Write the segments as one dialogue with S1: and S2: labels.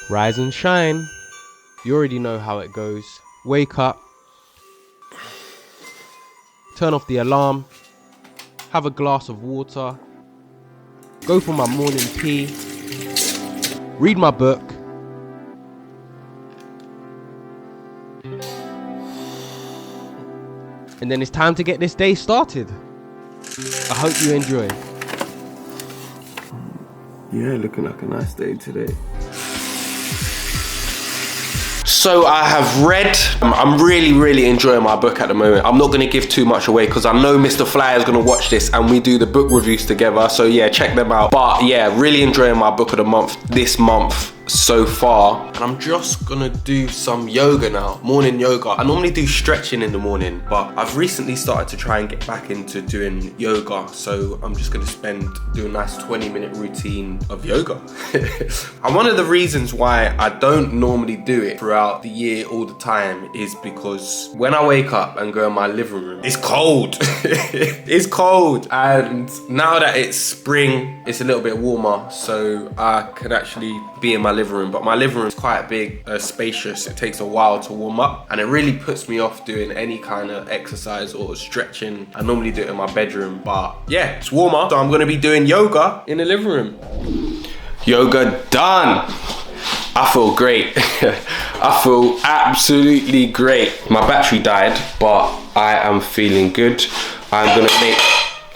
S1: Rise and shine. You already know how it goes. Wake up, turn off the alarm, have a glass of water, go for my morning tea, read my book, and then it's time to get this day started. I hope you enjoy.
S2: Yeah, looking like a nice day today.
S3: So I have read, I'm really enjoying my book at the moment. I'm not gonna give too much away because I know Mr. Fly is gonna watch this and we do the book reviews together. So yeah, check them out. But yeah, really enjoying my book of the month this month so far. And I'm just gonna do some yoga now, morning yoga. I normally do stretching in the morning, but I've recently started to try and get back into doing yoga. So I'm just gonna do a nice 20-minute routine of yoga. And one of the reasons why I don't normally do it throughout the year all the time is because when I wake up and go in my living room, it's cold. It's cold. And now that it's spring, it's a little bit warmer, so I can actually be in my living room. But my living room is quite big, spacious. It takes a while to warm up, and it really puts me off doing any kind of exercise or stretching. I normally do it in my bedroom, but yeah, it's warmer, so I'm gonna be doing yoga in the living room. Yoga done. I feel great. I feel absolutely great. My battery died, but I am feeling good. I'm gonna make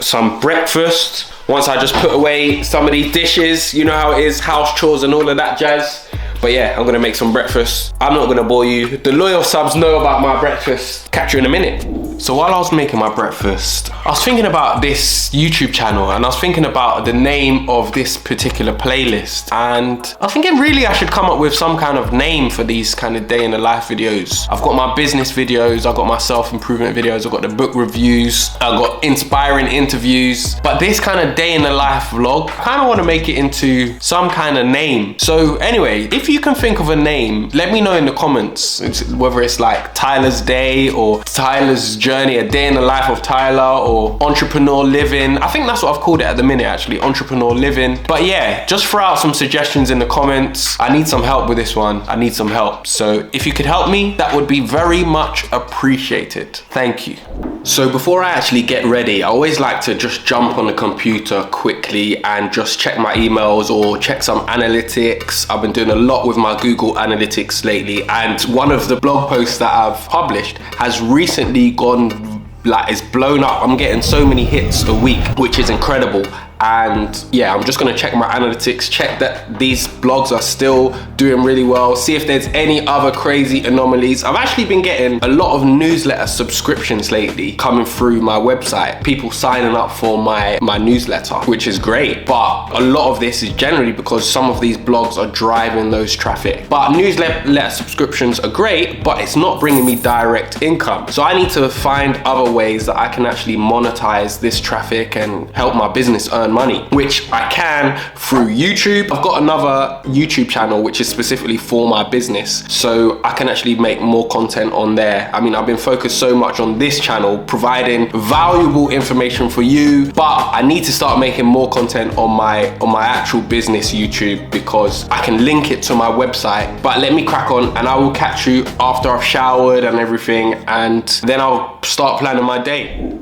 S3: some breakfast. Once I just put away some of these dishes, you know how it is, house chores and all of that jazz. But yeah, I'm gonna make some breakfast. I'm not gonna bore you. The loyal subs know about my breakfast. Catch you in a minute. So while I was making my breakfast, I was thinking about this YouTube channel and I was thinking about the name of this particular playlist. And I was thinking really I should come up with some kind of name for these kind of day in the life videos. I've got my business videos, I've got my self-improvement videos, I've got the book reviews, I've got inspiring interviews. But this kind of day in the life vlog, I kind of want to make it into some kind of name. So anyway, if you can think of a name, let me know in the comments, whether it's like Tyler's Day or Tyler's Journey, a day in the life of Tyler, or Entrepreneur Living. I think that's what I've called it at the minute actually, Entrepreneur Living. But yeah, just throw out some suggestions in the comments. I need some help with this one. I need some help. So if you could help me, that would be very much appreciated. Thank you. So before I actually get ready, I always like to just jump on the computer quickly and just check my emails or check some analytics. I've been doing a lot with my Google Analytics lately, and one of the blog posts that I've published has recently gone, like, it's blown up. I'm getting so many hits a week, which is incredible. And yeah, I'm just gonna check my analytics, check that these blogs are still doing really well, see if there's any other crazy anomalies. I've actually been getting a lot of newsletter subscriptions lately coming through my website, people signing up for my newsletter, which is great. But a lot of this is generally because some of these blogs are driving those traffic. But newsletter subscriptions are great, but it's not bringing me direct income. So I need to find other ways that I can actually monetize this traffic and help my business earn money, which I can through YouTube. I've got another YouTube channel which is specifically for my business, so I can actually make more content on there. I mean, I've been focused so much on this channel providing valuable information for you, but I need to start making more content on my actual business YouTube because I can link it to my website. But let me crack on and I will catch you after I've showered and everything, and then I'll start planning my day.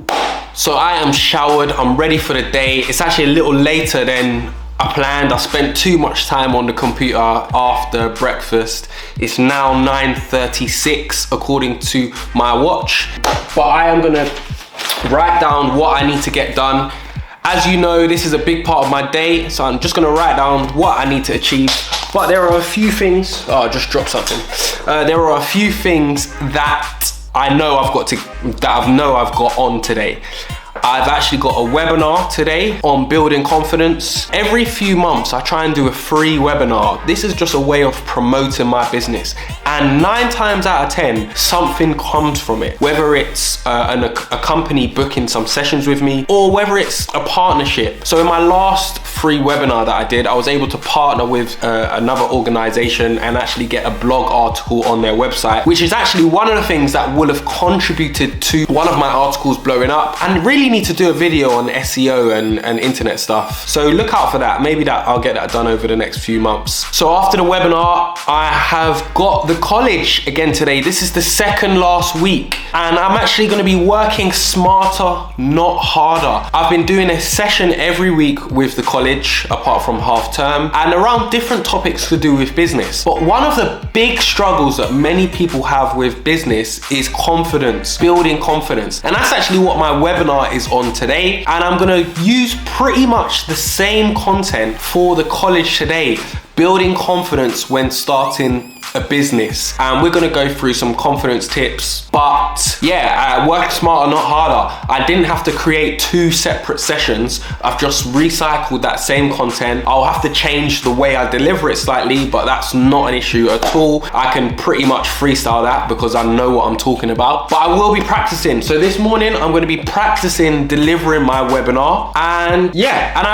S3: So I am showered, I'm ready for the day. It's actually a little later than I planned. I spent too much time on the computer after breakfast. It's now 9:36 according to my watch. But I am gonna write down what I need to get done. As you know, this is a big part of my day, so I'm just gonna write down what I need to achieve. But there are a few things, oh, I just dropped something. There are a few things that I know I've got on today. I've actually got a webinar today on building confidence. Every few months, I try and do a free webinar. This is just a way of promoting my business. And 9 times out of 10, something comes from it. Whether it's a company booking some sessions with me, or whether it's a partnership. So in my last free webinar that I did, I was able to partner with another organization and actually get a blog article on their website, which is actually one of the things that will have contributed to one of my articles blowing up, and really need to do a video on SEO and internet stuff. So look out for that. Maybe I'll get that done over the next few months. So after the webinar, I have got the college again today. This is the second last week, and I'm actually going to be working smarter, not harder. I've been doing a session every week with the college, apart from half term, and around different topics to do with business. But one of the big struggles that many people have with business is confidence, building confidence. And that's actually what my webinar is on today. And I'm going to use pretty much the same content for the college today, building confidence when starting a business. And we're gonna go through some confidence tips. But yeah, work smarter, not harder. I didn't have to create 2 separate sessions. I've just recycled that same content. I'll have to change the way I deliver it slightly, but that's not an issue at all. I can pretty much freestyle that because I know what I'm talking about. But I will be practicing. So this morning, I'm gonna be practicing delivering my webinar. And yeah, and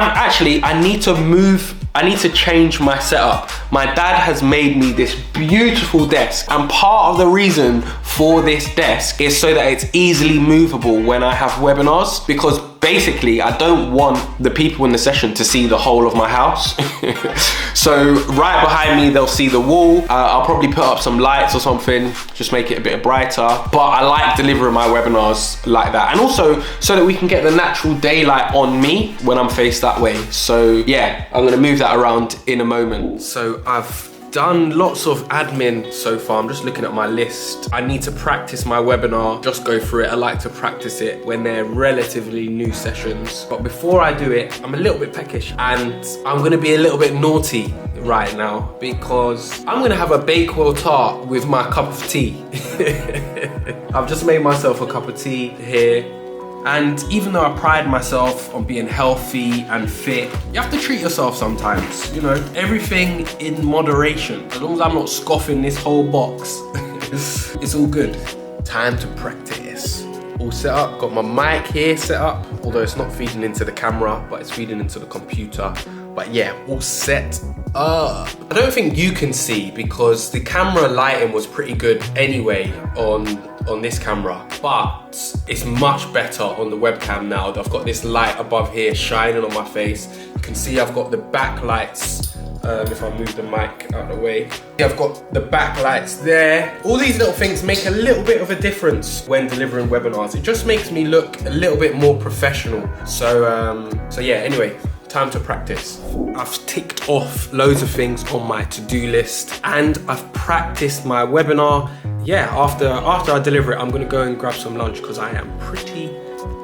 S3: I need to change my setup. My dad has made me this beautiful desk, and part of the reason for this desk is so that it's easily movable when I have webinars, because basically I don't want the people in the session to see the whole of my house. So right behind me, they'll see the wall. I'll probably put up some lights or something, just make it a bit brighter. But I like delivering my webinars like that. And also so that we can get the natural daylight on me when I'm faced that way. So yeah, I'm gonna move that around in a moment. So I've done lots of admin so far. I'm just looking at my list. I need to practice my webinar, just go through it. I like to practice it when they're relatively new sessions. But before I do it, I'm a little bit peckish, and I'm gonna be a little bit naughty right now because I'm gonna have a Bakewell tart with my cup of tea. I've just made myself a cup of tea here. And even though I pride myself on being healthy and fit, you have to treat yourself sometimes, you know, everything in moderation. As long as I'm not scoffing this whole box, it's all good. Time to practice. All set up, got my mic here set up, although it's not feeding into the camera, but it's feeding into the computer. But yeah, all set up. I don't think you can see because the camera lighting was pretty good anyway on this camera, but it's much better on the webcam now. I've got this light above here shining on my face. You can see I've got the backlights. If I move the mic out of the way, I've got the backlights there. All these little things make a little bit of a difference when delivering webinars. It just makes me look a little bit more professional. So yeah, anyway, time to practice. I've ticked off loads of things on my to-do list, and I've practiced my webinar. Yeah, after I deliver it, I'm gonna go and grab some lunch because I am pretty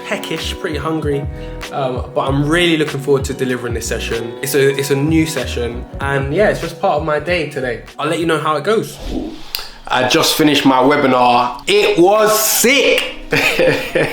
S3: peckish, pretty hungry. But I'm really looking forward to delivering this session. It's a new session, and yeah, it's just part of my day today. I'll let you know how it goes. I just finished my webinar. It was sick.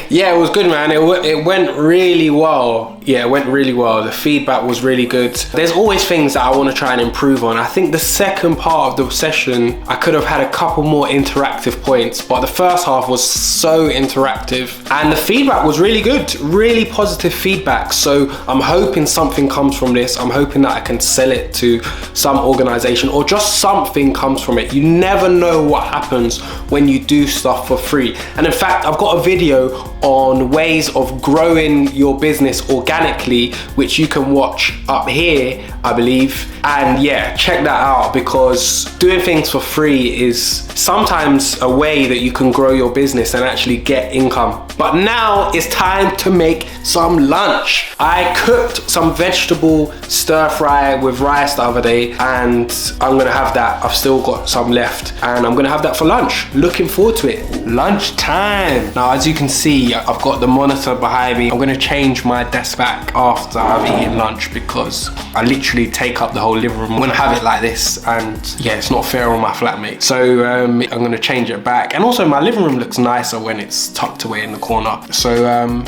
S3: Yeah, it was good, man. It went really well. Yeah, it went really well. The feedback was really good. There's always things that I want to try and improve on. I think the second part of the session, I could have had a couple more interactive points, but the first half was so interactive and the feedback was really good, really positive feedback. So I'm hoping something comes from this. I'm hoping that I can sell it to some organization or just something comes from it. You never know what happens when you do stuff for free. And in fact, I've got a video on ways of growing your business organically, which you can watch up here, I believe. And yeah, check that out, because doing things for free is sometimes a way that you can grow your business and actually get income. But now it's time to make some lunch. I cooked some vegetable stir fry with rice the other day, and I'm gonna have that. I've still got some left, and I'm gonna have that for lunch. Looking forward to it. Lunch time. Now, as you can see, I've got the monitor behind me. I'm gonna change my desk back after I've eaten lunch because I literally take up the whole living room. I'm gonna have it like this, and yeah, it's not fair on my flatmate. So I'm gonna change it back. And also my living room looks nicer when it's tucked away in the corner. So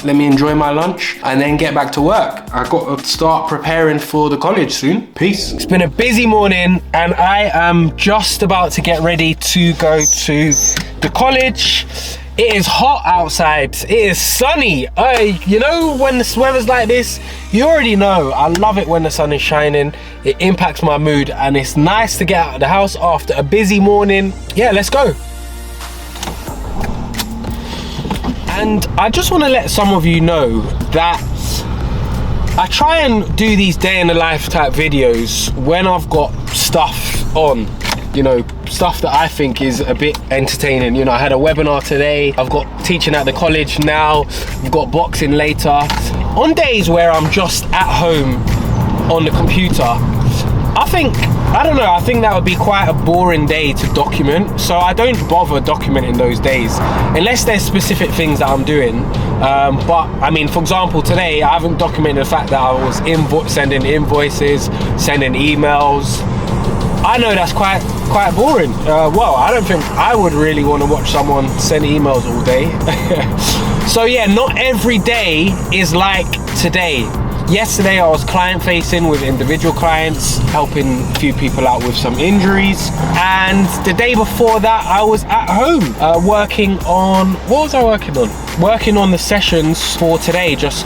S3: let me enjoy my lunch and then get back to work. I've got to start preparing for the college soon. Peace. It's been a busy morning and I am just about to get ready to go to the college. It is hot outside. It is sunny. You know, when the weather's like this, you already know. I love it when the sun is shining. It impacts my mood and it's nice to get out of the house after a busy morning. Yeah, let's go. And I just want to let some of you know that I try and do these day in the life type videos when I've got stuff on, you know, stuff that I think is a bit entertaining. You know, I had a webinar today, I've got teaching at the college now, I've got boxing later. On days where I'm just at home on the computer, I don't know, I think that would be quite a boring day to document, so I don't bother documenting those days unless there's specific things that I'm doing. But I mean, for example, today I haven't documented the fact that I was sending invoices, sending emails. I know that's quite boring. Well, I don't think I would really want to watch someone send emails all day. So yeah, not every day is like today. Yesterday I was client facing with individual clients, helping a few people out with some injuries. And the day before that I was at home working on, what was I working on? Working on the sessions for today, just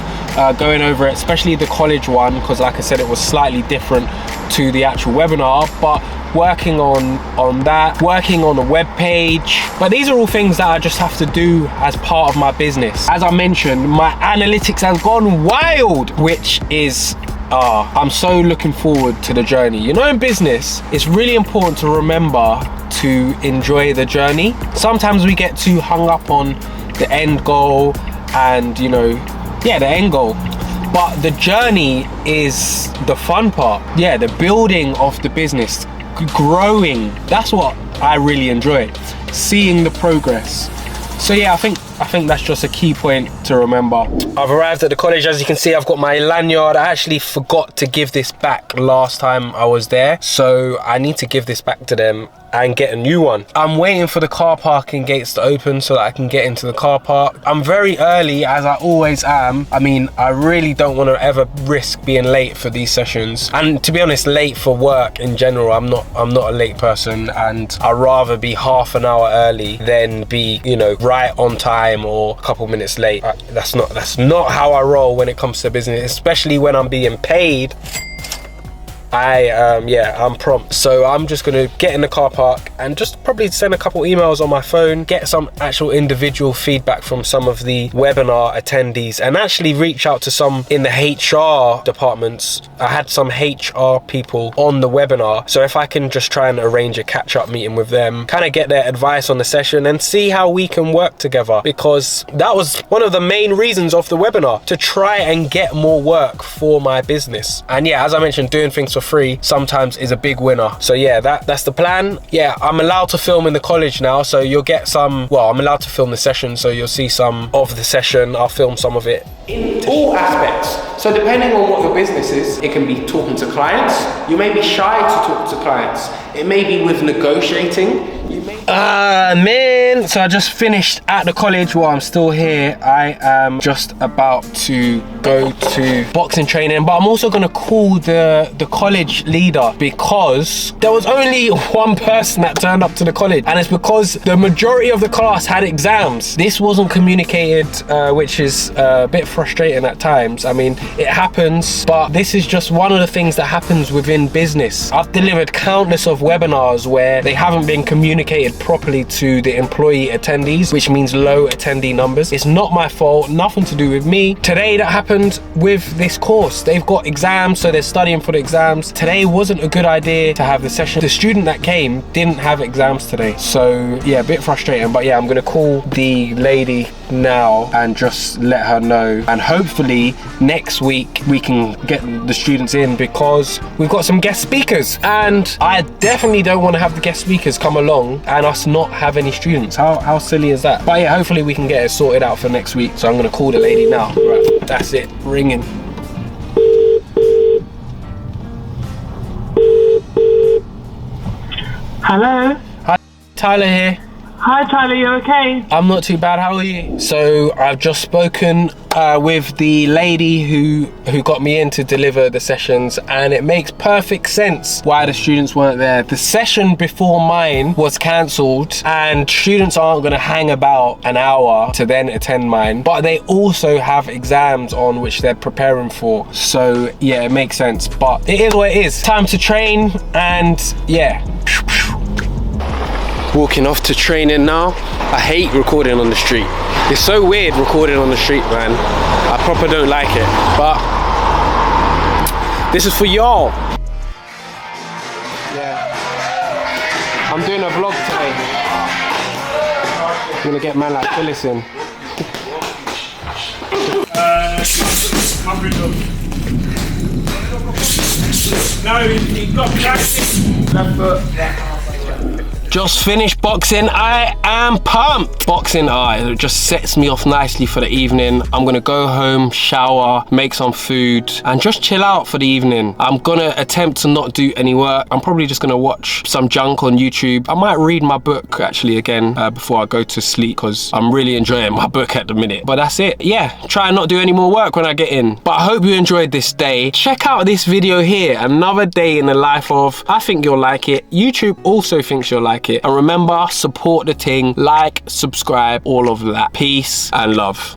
S3: going over it, especially the college one, because like I said, it was slightly different to the actual webinar, but working on that, working on a web page. But these are all things that I just have to do as part of my business. As I mentioned, my analytics has gone wild, which is I'm so looking forward to the journey. You know, in business, it's really important to remember to enjoy the journey. Sometimes we get too hung up on the end goal and, you know, yeah, the end goal. But the journey is the fun part. Yeah, the building of the business, growing. That's what I really enjoy, seeing the progress. So yeah, I think that's just a key point to remember. I've arrived at the college. As you can see, I've got my lanyard. I actually forgot to give this back last time I was there, so I need to give this back to them and get a new one. I'm waiting for the car parking gates to open so that I can get into the car park. I'm very early, as I always am. I mean, I really don't want to ever risk being late for these sessions, and to be honest, late for work in general. I'm not a late person, and I'd rather be half an hour early than be, you know, right on time or a couple minutes late. That's not how I roll when it comes to business, especially when I'm being paid. I'm prompt. So I'm just gonna get in the car park and just probably send a couple emails on my phone, get some actual individual feedback from some of the webinar attendees, and actually reach out to some in the HR departments. I had some HR people on the webinar, so if I can just try and arrange a catch-up meeting with them, kind of get their advice on the session and see how we can work together, because that was one of the main reasons of the webinar, to try and get more work for my business. And yeah, as I mentioned, doing things for free sometimes is a big winner. So yeah, that's the plan. Yeah, I'm allowed to film in the college now, so you'll get some, well, I'm allowed to film the session, so you'll see some of the session. I'll film some of it in all aspects. So depending on what your business is, it can be talking to clients. You may be shy to talk to clients. It may be with negotiating. Man, so I just finished at the college while I'm still here. I am just about to go to boxing training, but I'm also gonna call the college leader, because there was only one person that turned up to the college, and it's because the majority of the class had exams. This wasn't communicated, which is a bit frustrating at times. I mean, it happens, but this is just one of the things that happens within business. I've delivered countless of webinars where they haven't been communicated properly to the employee attendees, which means low attendee numbers. It's not my fault, nothing to do with me. Today that happened with this course. They've got exams, so they're studying for the exams. Today wasn't a good idea to have the session. The student that came didn't have exams today, so yeah, a bit frustrating. But yeah, I'm gonna call the lady now and just let her know, and hopefully next week we can get the students in, because we've got some guest speakers, and I definitely don't want to have the guest speakers come along and us not have any students. How silly is that? But yeah, hopefully we can get it sorted out for next week. So I'm gonna call the lady now. Right, that's it, ringing.
S4: Hello?
S3: Hi, Tyler here.
S4: Hi Tyler, you okay?
S3: I'm not too bad, how are you? So I've just spoken with the lady who got me in to deliver the sessions, and it makes perfect sense why the students weren't there. The session before mine was cancelled, and students aren't gonna hang about an hour to then attend mine, but they also have exams on which they're preparing for. So yeah, it makes sense, but it is what it is. Time to train, and yeah. Walking off to training now. I hate recording on the street. It's so weird recording on the street, man. I proper don't like it, but this is for y'all. Yeah, I'm doing a vlog today. I'm gonna get man like Phyllis in.
S5: No, you've got practice. Left foot.
S3: Just finished boxing. I am pumped. Boxing, it just sets me off nicely for the evening. I'm gonna go home, shower, make some food, and just chill out for the evening. I'm gonna attempt to not do any work. I'm probably just gonna watch some junk on YouTube. I might read my book actually again before I go to sleep, because I'm really enjoying my book at the minute. But that's it. Yeah, try and not do any more work when I get in. But I hope you enjoyed this day. Check out this video here. Another day in the life of, I think you'll like it. YouTube also thinks you'll like it. And remember, support the ting, like, subscribe, all of that. Peace and love.